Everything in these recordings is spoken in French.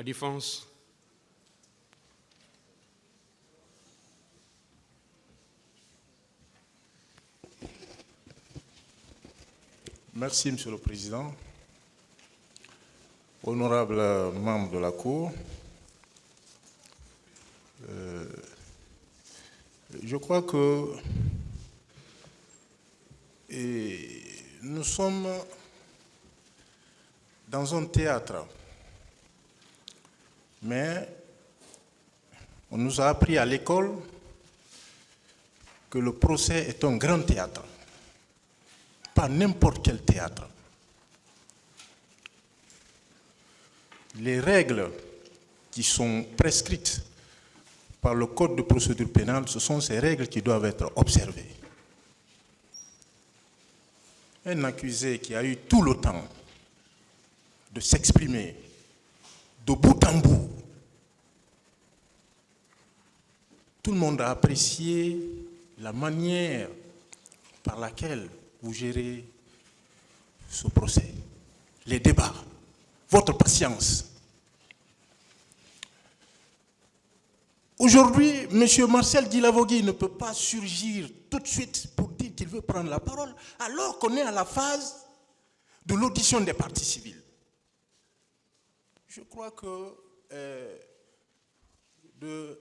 Défense. Merci, Monsieur le Président. Honorables membres de la Cour, je crois que nous sommes dans un théâtre, mais on nous a appris à l'école que le procès est un grand théâtre, pas n'importe quel théâtre. Les règles qui sont prescrites par le Code de procédure pénale, ce sont ces règles qui doivent être observées. Un accusé qui a eu tout le temps de s'exprimer de bout en bout, tout le monde a apprécié la manière par laquelle vous gérez ce procès, les débats, votre patience. Aujourd'hui, M. Marcel Guilavogui ne peut pas surgir tout de suite pour dire qu'il veut prendre la parole, alors qu'on est à la phase de l'audition des parties civiles. Je crois que de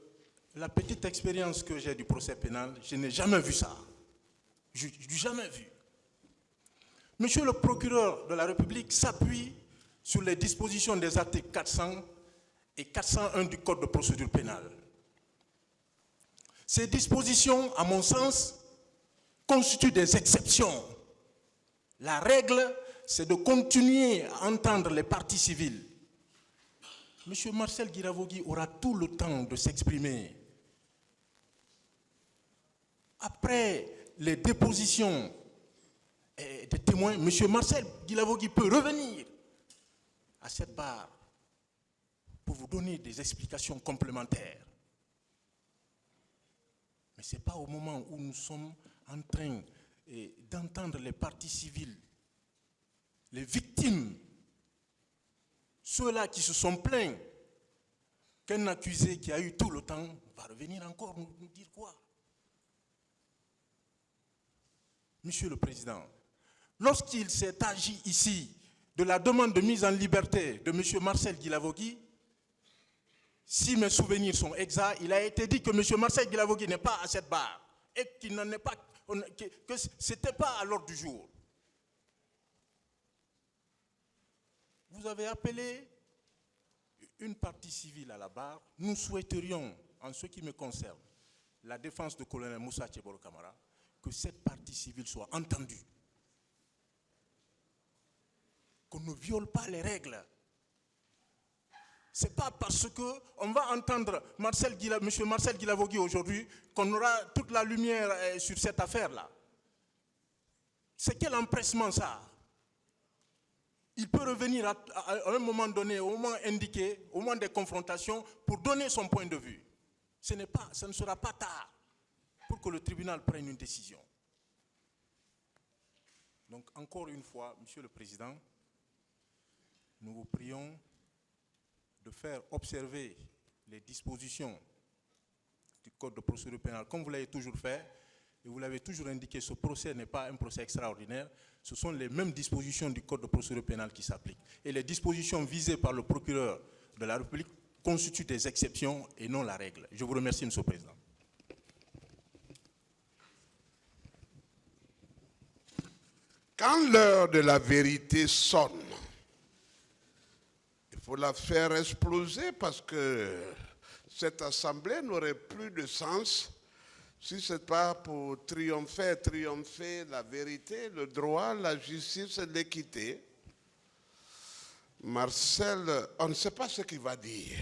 la petite expérience que j'ai du procès pénal, je n'ai jamais vu ça. Je n'ai jamais vu. Monsieur le procureur de la République s'appuie sur les dispositions des articles 400 et 401 du Code de procédure pénale. Ces dispositions, à mon sens, constituent des exceptions. La règle, c'est de continuer à entendre les parties civiles. Monsieur Marcel Guilavogui aura tout le temps de s'exprimer. Après les dépositions des témoins, M. Marcel Guilavogui peut revenir à cette barre pour vous donner des explications complémentaires. Mais ce n'est pas au moment où nous sommes en train d'entendre les parties civiles, les victimes, ceux-là qui se sont plaints, qu'un accusé qui a eu tout le temps va revenir encore nous dire quoi? Monsieur le Président, lorsqu'il s'est agi ici de la demande de mise en liberté de M. Marcel Guilavogui, si mes souvenirs sont exacts, il a été dit que M. Marcel Guilavogui n'est pas à cette barre et qu'il n'en est pas, que ce n'était pas à l'ordre du jour. Vous avez appelé une partie civile à la barre. Nous souhaiterions, en ce qui me concerne, la défense du colonel Moussa Tcheboro Camara, que cette partie civile soit entendue. Qu'on ne viole pas les règles. Ce n'est pas parce qu'on va entendre M. Marcel Guilavogui aujourd'hui qu'on aura toute la lumière sur cette affaire-là. C'est quel empressement ça? Il peut revenir à un moment donné, au moment indiqué, au moment des confrontations, pour donner son point de vue. Ce ne sera pas tard pour que le tribunal prenne une décision. Donc, encore une fois, Monsieur le Président, nous vous prions de faire observer les dispositions du Code de procédure pénale, comme vous l'avez toujours fait, et vous l'avez toujours indiqué, ce procès n'est pas un procès extraordinaire, ce sont les mêmes dispositions du Code de procédure pénale qui s'appliquent. Et les dispositions visées par le procureur de la République constituent des exceptions et non la règle. Je vous remercie, Monsieur le Président. Quand l'heure de la vérité sonne, il faut la faire exploser parce que cette assemblée n'aurait plus de sens si ce n'est pas pour triompher la vérité, le droit, la justice et l'équité. Marcel, on ne sait pas ce qu'il va dire.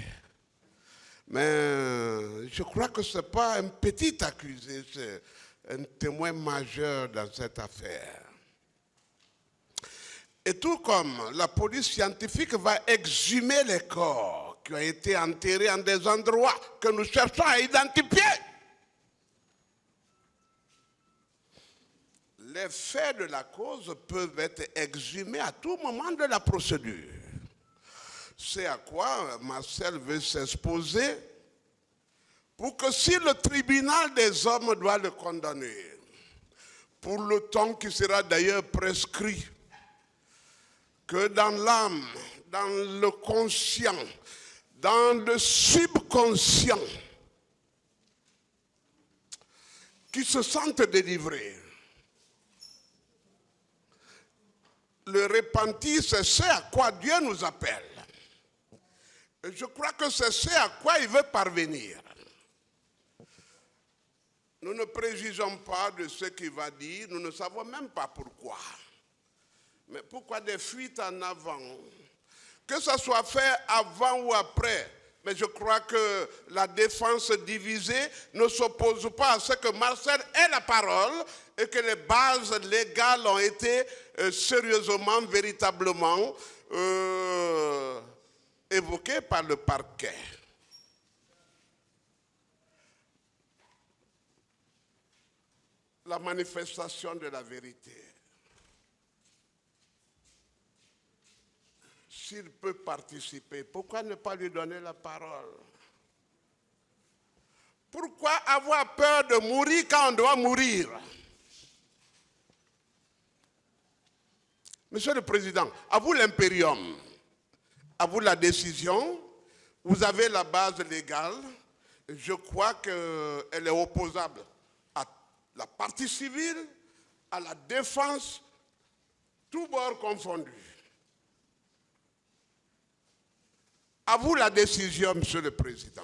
Mais je crois que ce n'est pas un petit accusé, c'est un témoin majeur dans cette affaire. Et tout comme la police scientifique va exhumer les corps qui ont été enterrés en des endroits que nous cherchons à identifier, les faits de la cause peuvent être exhumés à tout moment de la procédure. c'est à quoi Marcel veut s'exposer pour que si le tribunal des hommes doit le condamner, pour le temps qui sera d'ailleurs prescrit, que dans l'âme, dans le conscient, dans le subconscient, qui se sentent délivrés. Le repentir, c'est ce à quoi Dieu nous appelle. Et je crois que c'est ce à quoi il veut parvenir. Nous ne préjugeons pas de ce qu'il va dire, nous ne savons même pas pourquoi. Mais pourquoi des fuites en avant? Que ça soit fait avant ou après, mais je crois que la défense divisée ne s'oppose pas à ce que Marcel ait la parole et que les bases légales ont été sérieusement, véritablement évoquées par le parquet. La manifestation de la vérité. S'il peut participer, pourquoi ne pas lui donner la parole? Pourquoi avoir peur de mourir quand on doit mourir? Monsieur le Président, à vous l'impérium, à vous la décision, vous avez la base légale, je crois qu'elle est opposable à la partie civile, à la défense, tous bords confondus. À vous la décision, Monsieur le Président.